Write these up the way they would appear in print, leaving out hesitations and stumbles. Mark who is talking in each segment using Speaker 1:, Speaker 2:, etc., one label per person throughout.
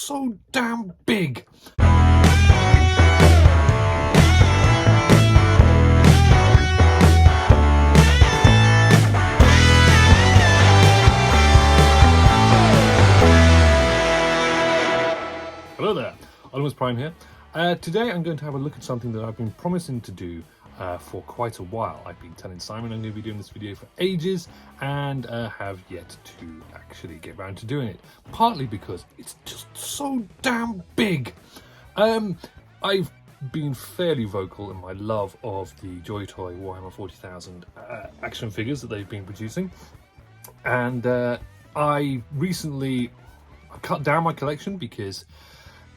Speaker 1: so damn big. Hello there, Primaris Prime here. Today I'm going to have a look at something that I've been promising to do for quite a while. I've been telling Simon I'm going to be doing this video for ages and have yet to actually get around to doing it. Partly because it's just so damn big. I've been fairly vocal in my love of the Joytoy Warhammer 40,000 action figures that they've been producing. And I recently cut down my collection because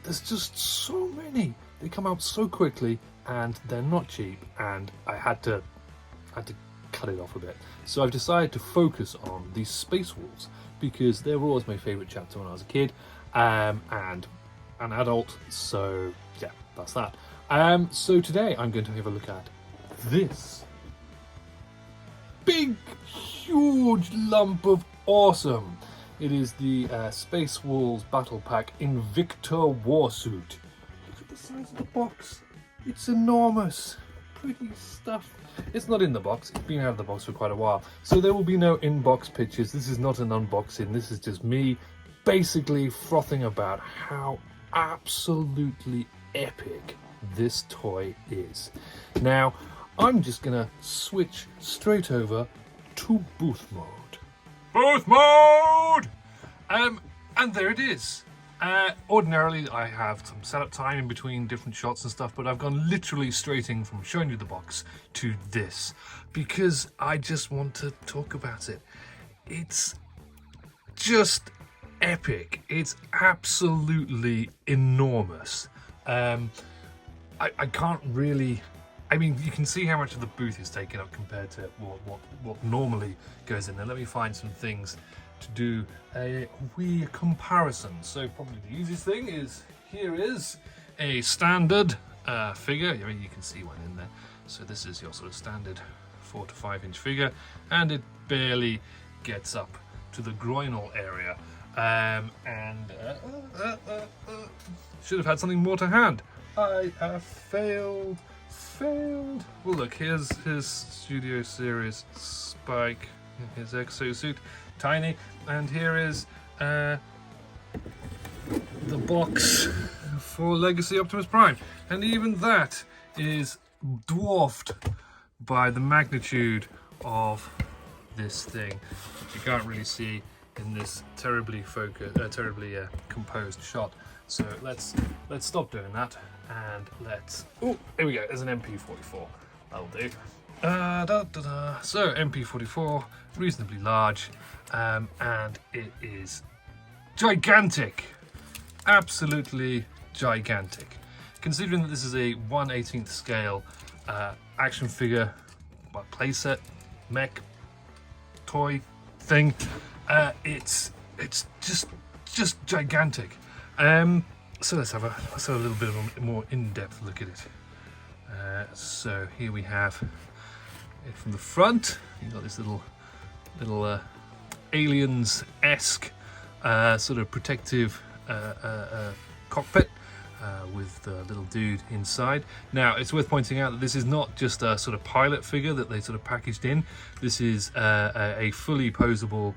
Speaker 1: there's just so many. They come out so quickly and they're not cheap, and I had to cut it off a bit. So I've decided to focus on these Space Wolves because they were always my favourite chapter when I was a kid and an adult. So yeah, that's that. So today I'm going to have a look at this big, huge lump of awesome. It is the Space Wolves Battle Pack Invictor Warsuit. Look at the size of the box. It's enormous. Pretty stuff. It's not in the box. It's been out of the box for quite a while. So there will be no in-box pictures. This is not an unboxing. This is just me basically frothing about how absolutely epic this toy is. Now, I'm just going to switch straight over to booth mode. Booth mode! And there it is. Ordinarily I have some setup time in between different shots and stuff, but I've gone literally straight in from showing you the box to this because I just want to talk about it. It's just epic. It's absolutely enormous. I can't really... I mean, you can see how much of the booth is taken up compared to what normally goes in there. Let me find some things to do a wee comparison. So probably the easiest thing is, here is a standard figure. I mean, you can see one in there. So this is your sort of standard 4 to 5 inch figure, and it barely gets up to the groinal area. Should have had something more to hand. I have failed. Well, look, here's his Studio Series Spike in his exosuit, tiny, and here is the box for Legacy Optimus Prime, and even that is dwarfed by the magnitude of this thing, which you can't really see in this terribly composed shot. So let's stop doing that. And let's... Oh, here we go. There's an MP44. That'll do. So, MP44, reasonably large, and it is gigantic. Absolutely gigantic. Considering that this is a 1/18th scale action figure, playset, mech, toy thing, it's just gigantic. So let's have a little bit of a more in-depth look at it. So here we have it from the front. You've got this little aliens-esque sort of protective cockpit with the little dude inside. Now, it's worth pointing out that this is not just a sort of pilot figure that they sort of packaged in. This is a fully posable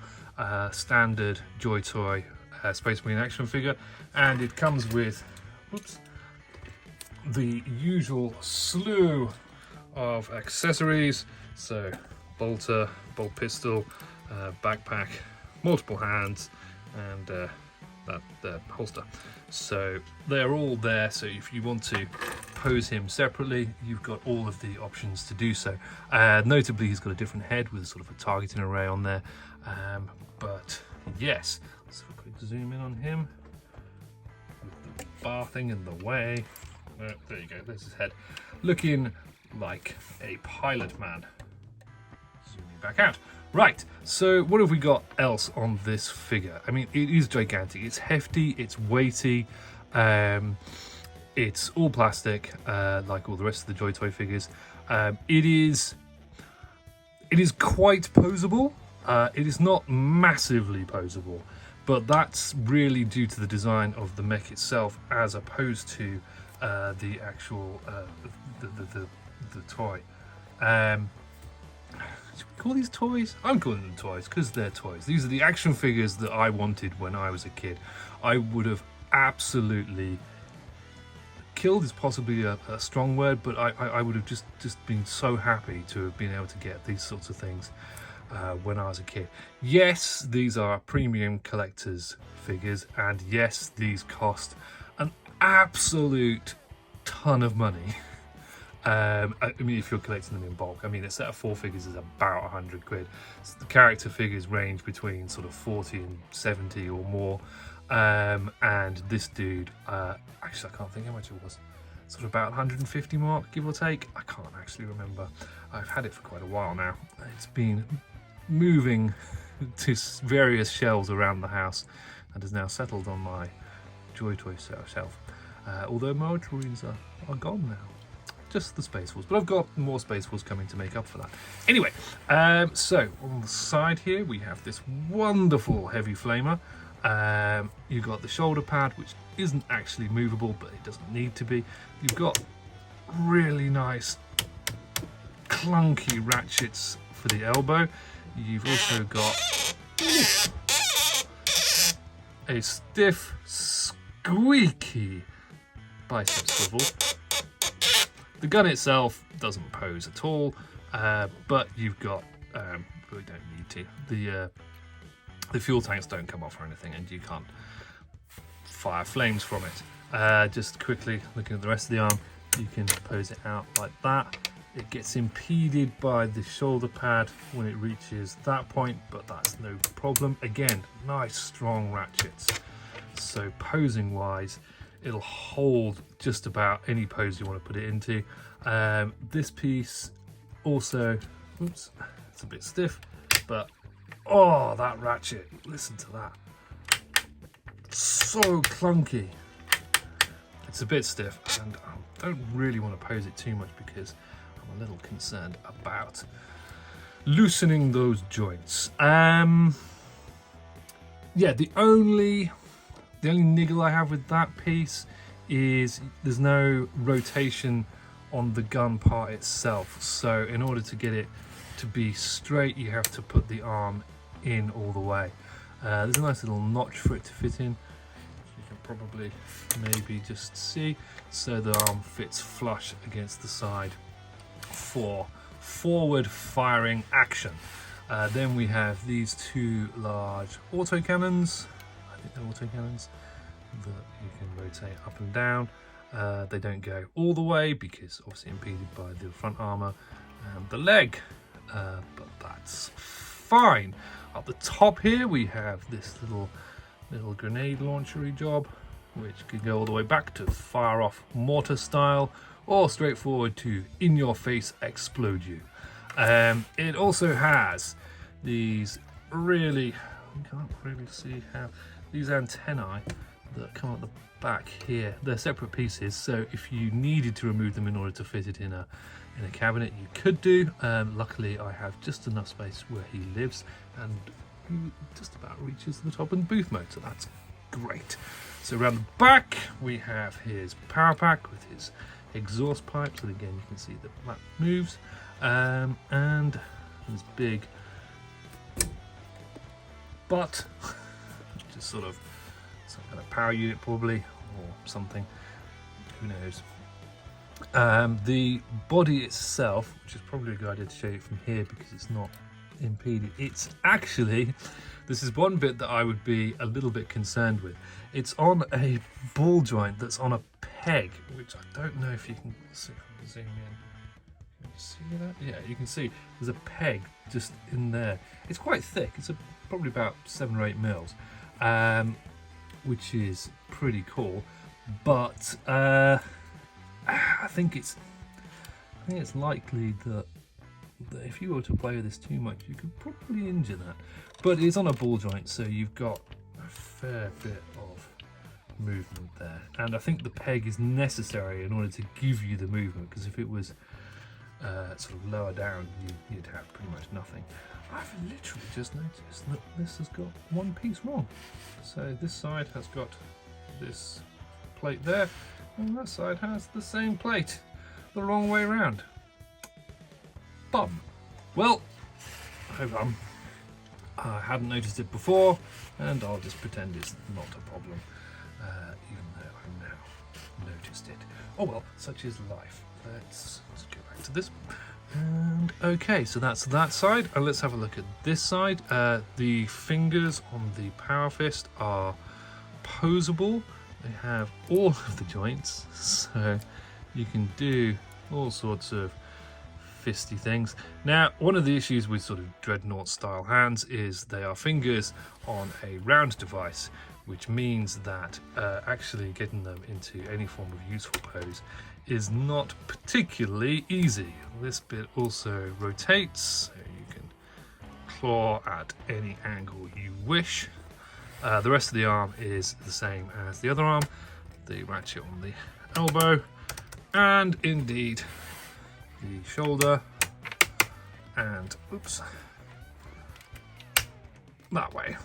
Speaker 1: standard Joytoy Space Marine action figure, and it comes with the usual slew of accessories. So bolter, bolt pistol, backpack, multiple hands, and that holster. So they're all there, so if you want to pose him separately, you've got all of the options to do so. Notably, he's got a different head with sort of a targeting array on there, but yes. Let's have a quick zoom in on him with the bar thing in the way. There you go, there's his head. Looking like a pilot man. Zooming back out. Right, so what have we got else on this figure? I mean, it is gigantic. It's hefty, it's weighty, it's all plastic, like all the rest of the Joytoy figures. It is quite posable. It is not massively posable, but that's really due to the design of the mech itself, as opposed to the actual the toy. Should we call these toys? I'm calling them toys because they're toys. These are the action figures that I wanted when I was a kid. I would have absolutely killed is possibly a strong word, but I would have just been so happy to have been able to get these sorts of things when I was a kid. Yes, these are premium collector's figures, and yes, these cost an absolute ton of money. I mean, if you're collecting them in bulk, I mean, a set of 4 figures is about 100 quid. So the character figures range between sort of 40 and 70 or more. And this dude, actually I can't think how much it was, sort of about 150 mark, give or take. I can't actually remember. I've had it for quite a while now. It's been moving to various shelves around the house and has now settled on my Joytoy shelf. Although my Ultramarines are gone now. Just the Space Wolves, but I've got more Space Wolves coming to make up for that. Anyway, so on the side here we have this wonderful heavy flamer. You've got the shoulder pad, which isn't actually movable, but it doesn't need to be. You've got really nice clunky ratchets for the elbow. You've also got a stiff, squeaky bicep swivel. The gun itself doesn't pose at all, but you've got, we don't need to, the fuel tanks don't come off or anything, and you can't fire flames from it. Just quickly looking at the rest of the arm, you can pose it out like that. It gets impeded by the shoulder pad when it reaches that point, but that's no problem. Again, nice strong ratchets. So posing wise, it'll hold just about any pose you want to put it into. This piece also, oops, it's a bit stiff, but oh, that ratchet, listen to that. So clunky. It's a bit stiff, and I don't really want to pose it too much because I'm a little concerned about loosening those joints. Yeah, the only niggle I have with that piece is there's no rotation on the gun part itself. So in order to get it to be straight, you have to put the arm in all the way. There's a nice little notch for it to fit in. You can probably maybe just see. So the arm fits flush against the side for forward firing action. Then we have these 2 large autocannons. I think they're autocannons that you can rotate up and down. They don't go all the way because obviously impeded by the front armor and the leg, but that's fine. Up the top here we have this little grenade launchery job, which can go all the way back to fire off mortar style, or straightforward to in your face explode you. It also has these really, you can't really see how, these antennae that come up the back here. They're separate pieces, so if you needed to remove them in order to fit it in a cabinet, you could do. Luckily I have just enough space where he lives, and he just about reaches the top in booth mode, so that's great. So around the back we have his power pack with his exhaust pipes, and again you can see that moves, and his big butt, just sort of some kind of power unit probably, or something, who knows. The body itself, which is probably a good idea to show you from here because it's not impeded, it's actually, this is one bit that I would be a little bit concerned with. It's on a ball joint that's on a peg, which I don't know if you can see. If I can zoom in. Can you see that? Yeah, you can see there's a peg just in there. It's quite thick. It's probably about 7 or 8 mils, which is pretty cool. But I think it's likely that if you were to play with this too much, you could probably injure that. But it's on a ball joint, so you've got a fair bit of movement there. And I think the peg is necessary in order to give you the movement, because if it was sort of lower down, you'd have pretty much nothing. I've literally just noticed that this has got one piece wrong. So this side has got this plate there, and that side has the same plate the wrong way around. Bum. Well, hey bum. I hadn't noticed it before, and I'll just pretend it's not a problem, even though I've now noticed it. Oh well, such is life. Let's go back to this. And okay, so that's that side, and let's have a look at this side. The fingers on the power fist are posable. They have all of the joints, so you can do all sorts of fisty things. Now, one of the issues with sort of Dreadnought style hands is they are fingers on a round device, which means that actually getting them into any form of useful pose is not particularly easy. This bit also rotates, so you can claw at any angle you wish. The rest of the arm is the same as the other arm, the ratchet on the elbow, and indeed the shoulder, and oops, that way.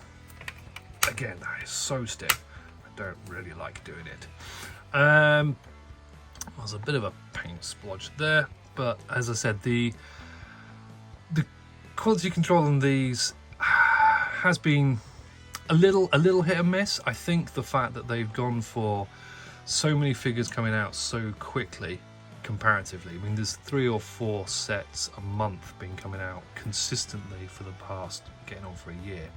Speaker 1: Again, that is so stiff. I don't really like doing it. There's a bit of a paint splodge there, but as I said, the quality control on these has been a little hit and miss. I think the fact that they've gone for so many figures coming out so quickly comparatively. I mean, there's 3 or 4 sets a month been coming out consistently for the past, getting on for a year,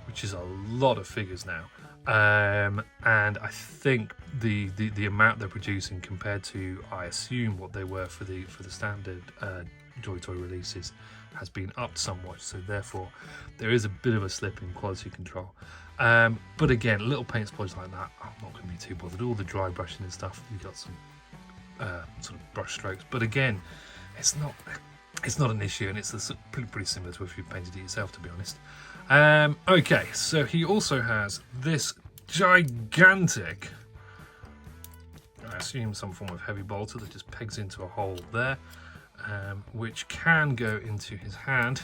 Speaker 1: which is a lot of figures now. And I think the amount they're producing compared to, I assume, what they were for the standard Joytoy releases has been upped somewhat, so therefore there is a bit of a slip in quality control. But again, a little paint splodge like that, I'm not going to be too bothered. All the dry brushing and stuff, you got some sort of brush strokes, but again, it's not an issue, and it's pretty similar to if you painted it yourself, to be honest. Okay, so he also has this gigantic, I assume some form of heavy bolter that just pegs into a hole there, which can go into his hand,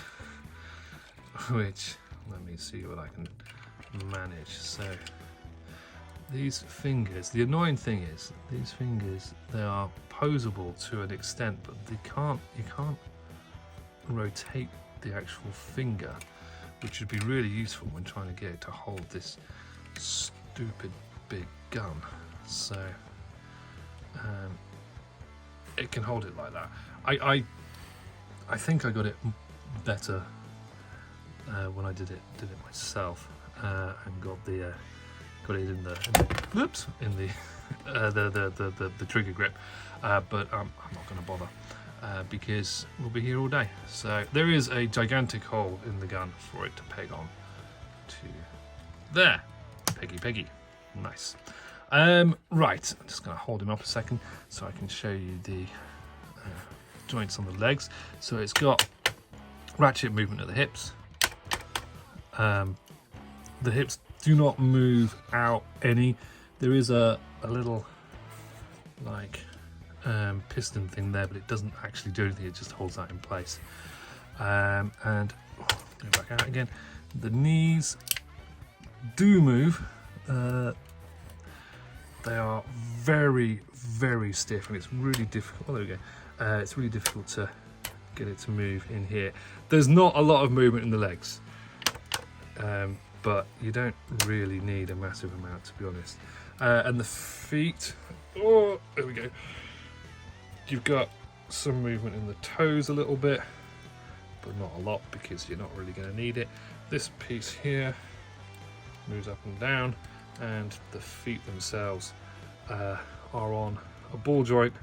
Speaker 1: which, let me see what I can manage. So these fingers, the annoying thing is, these fingers, they are posable to an extent, but you can't rotate the actual finger, which would be really useful when trying to get it to hold this stupid big gun. So it can hold it like that. I think I got it better when I did it myself, and got it in the trigger grip, but I'm not going to bother. Because we'll be here all day. So there is a gigantic hole in the gun for it to peg on to there. Peggy. Nice. Right, I'm just going to hold him up a second so I can show you the joints on the legs. So it's got ratchet movement at the hips. The hips do not move out any. There is a little like piston thing there, but it doesn't actually do anything, it just holds that in place. And go back out again. The knees do move. They are very stiff, and it's really difficult. Oh, there we go. It's really difficult to get it to move in here. There's not a lot of movement in the legs, but you don't really need a massive amount, to be honest. And the feet, oh, there we go. You've got some movement in the toes a little bit, but not a lot because you're not really going to need it. This piece here moves up and down, and the feet themselves are on a ball joint,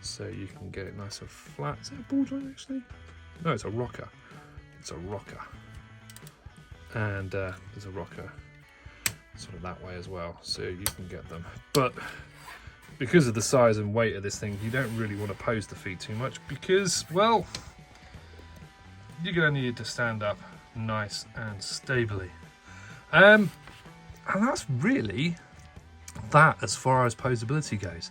Speaker 1: so you can get it nice and flat. Is that a ball joint actually? No, it's a rocker. It's a rocker. And there's a rocker sort of that way as well, so you can get them. But because of the size and weight of this thing, you don't really want to pose the feet too much because, well, you're going to need it to stand up nice and stably. And that's really that as far as posability goes.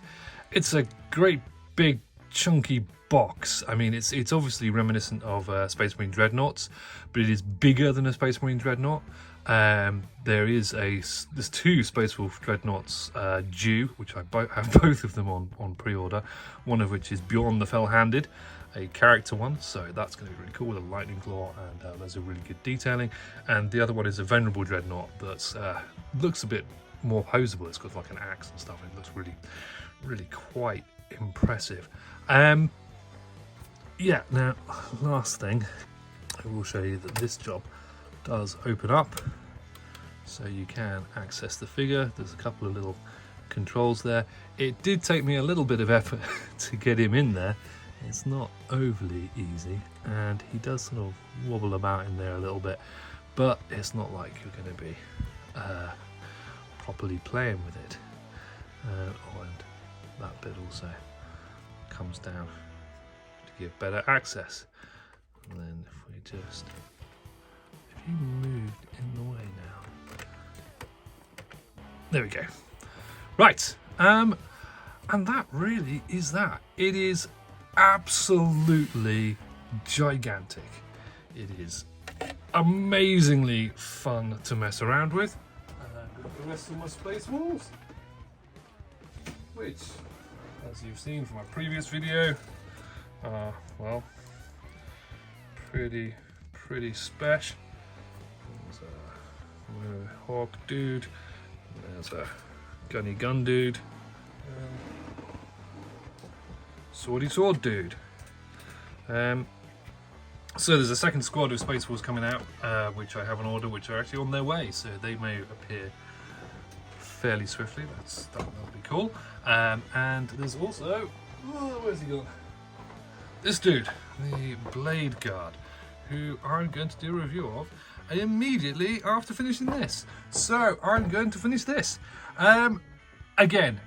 Speaker 1: It's a great big chunky box. I mean, it's obviously reminiscent of Space Marine Dreadnoughts, but it is bigger than a Space Marine Dreadnought. There's two Space Wolf Dreadnoughts due, which I have both of them on pre-order. One of which is Bjorn the Fell-Handed, a character one, so that's going to be really cool with a lightning claw, and there's a really good detailing. And the other one is a Venerable Dreadnought that's looks a bit more posable. It's got like an axe and stuff. It looks really quite impressive. Yeah, now last thing, I will show you that this job does open up, so you can access the figure. There's a couple of little controls there. It did take me a little bit of effort to get him in there. It's not overly easy, and he does sort of wobble about in there a little bit, but it's not like you're going to be properly playing with it. And that bit also comes down to give better access. And then if we just, if you moved in the way now, there we go. Right, and that really is that. It is absolutely gigantic. It is amazingly fun to mess around with. The rest of my Space Wolves, which, as you've seen from my previous video, well, pretty special. There's a hawk dude, there's a gunny gun dude, swordy sword dude. So there's a second squad of Space Wolves coming out, which I have on order, which are actually on their way, so they may appear fairly swiftly. That'll be cool. And there's also, where's he gone? This dude, the Blade Guard, who I'm going to do a review of immediately after finishing this. So I'm going to finish this. Again,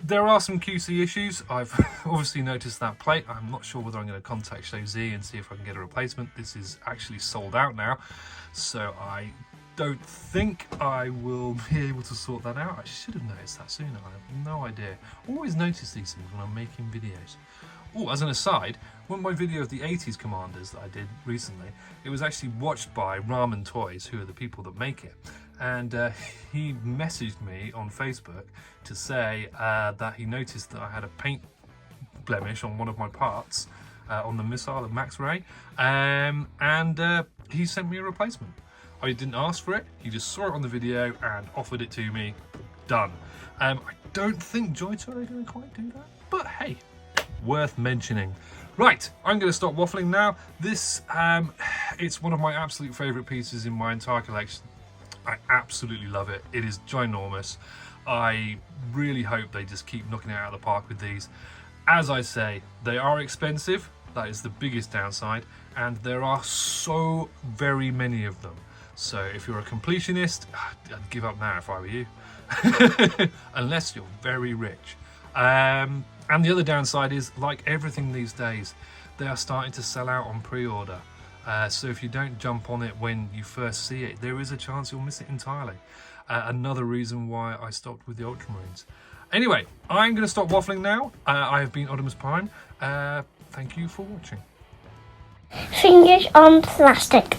Speaker 1: there are some QC issues. I've obviously noticed that plate. I'm not sure whether I'm going to contact Show Z and see if I can get a replacement. This is actually sold out now, so I don't think I will be able to sort that out. I should have noticed that sooner. I have no idea. I always notice these things when I'm making videos. Oh, as an aside, one of my video of the 80s Commanders that I did recently, it was actually watched by Ramen Toys, who are the people that make it. And he messaged me on Facebook to say that he noticed that I had a paint blemish on one of my parts on the missile of Max Ray, and he sent me a replacement. I didn't ask for it, he just saw it on the video and offered it to me. Done. I don't think Joytoy are going to quite do that, but hey, worth mentioning. Right, I'm going to stop waffling now. This, it's one of my absolute favourite pieces in my entire collection. I absolutely love it. It is ginormous. I really hope they just keep knocking it out of the park with these. As I say, they are expensive. That is the biggest downside. And there are so very many of them. So if you're a completionist, I'd give up now if I were you. Unless you're very rich. And the other downside is, like everything these days, they are starting to sell out on pre-order. So if you don't jump on it when you first see it, there is a chance you'll miss it entirely. Another reason why I stopped with the Ultramarines. Anyway, I'm going to stop waffling now. I have been Optimus Prime. Thank you for watching.
Speaker 2: Fingers on plastic.